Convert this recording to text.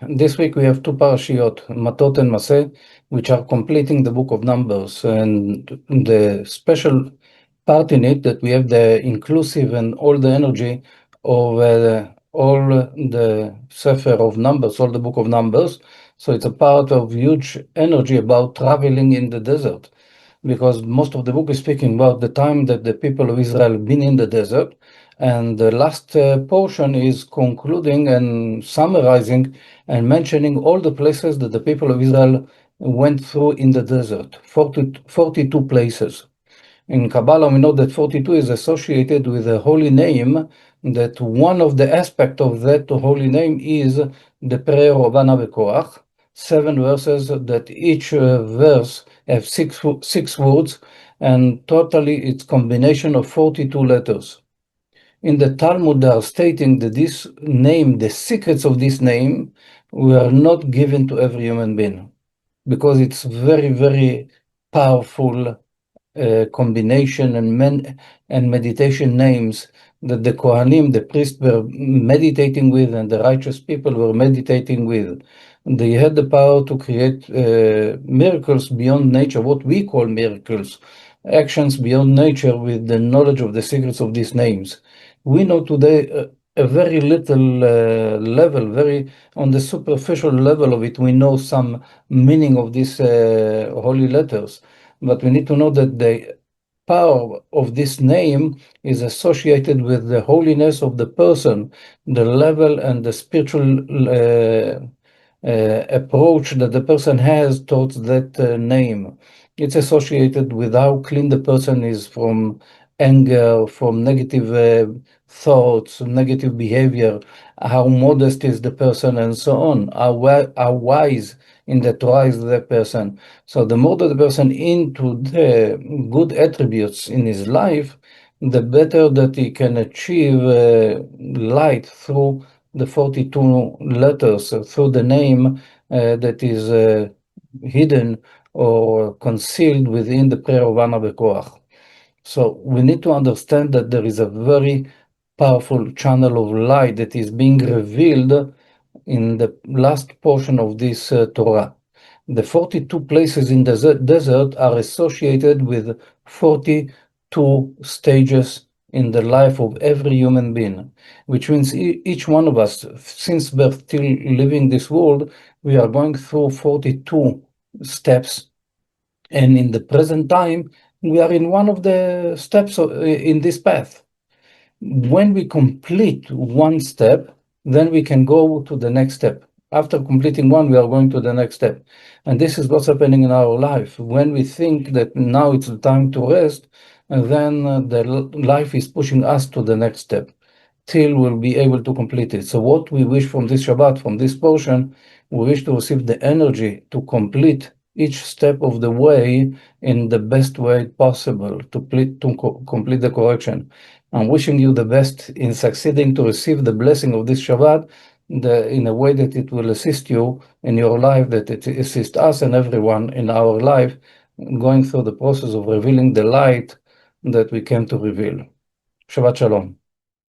This week we have two parashiyot, Matot and Masei, which are completing the book of Numbers. And the special part in it that we have the inclusive and all the energy of all the Sefer of Numbers, all the book of Numbers. So it's a part of huge energy about traveling in the desert, because most of the book is speaking about the time that the people of Israel have been in the desert. And the last portion is concluding and summarizing and mentioning all the places that the people of Israel went through in the desert, 42 places. In Kabbalah, we know that 42 is associated with a holy name, that one of the aspects of that holy name is the prayer of Ana Bekoach, 7 verses that each verse have six words, and totally it's combination of 42 letters. In the Talmud, they are stating that this name, the secrets of this name, were not given to every human being, because it's very, very powerful combination and meditation names that the Kohanim, the priests, were meditating with, and the righteous people were meditating with. They had the power to create miracles beyond nature, what we call miracles, actions beyond nature, with the knowledge of the secrets of these names. We know today a very little level, very on the superficial level of it, we know some meaning of these holy letters. But we need to know that the power of this name is associated with the holiness of the person, the level and the spiritual approach that the person has towards that name. It's associated with how clean the person is from anger, from negative thoughts, negative behavior, how modest is the person, and so on, how wise in the Torah is the person. So the more that the person into the good attributes in his life, the better that he can achieve light through the 42 letters, through the name that is hidden or concealed within the prayer of Ana Bekoach. So we need to understand that there is a very powerful channel of light that is being revealed in the last portion of this Torah. The 42 places in the desert are associated with 42 stages in the life of every human being, which means each one of us, since we're still living this world, we are going through 42 steps. And in the present time, we are in one of the steps in this path. When we complete one step, then we can go to the next step. After completing one, we are going to the next step. And this is what's happening in our life. When we think that now it's the time to rest, and then the life is pushing us to the next step till we'll be able to complete it. So what we wish from this Shabbat, from this portion, we wish to receive the energy to complete each step of the way in the best way possible, to complete the correction. I'm wishing you the best in succeeding to receive the blessing of this Shabbat in a way that it will assist you in your life, that it assists us and everyone in our life going through the process of revealing the light that we came to reveal. Shabbat Shalom.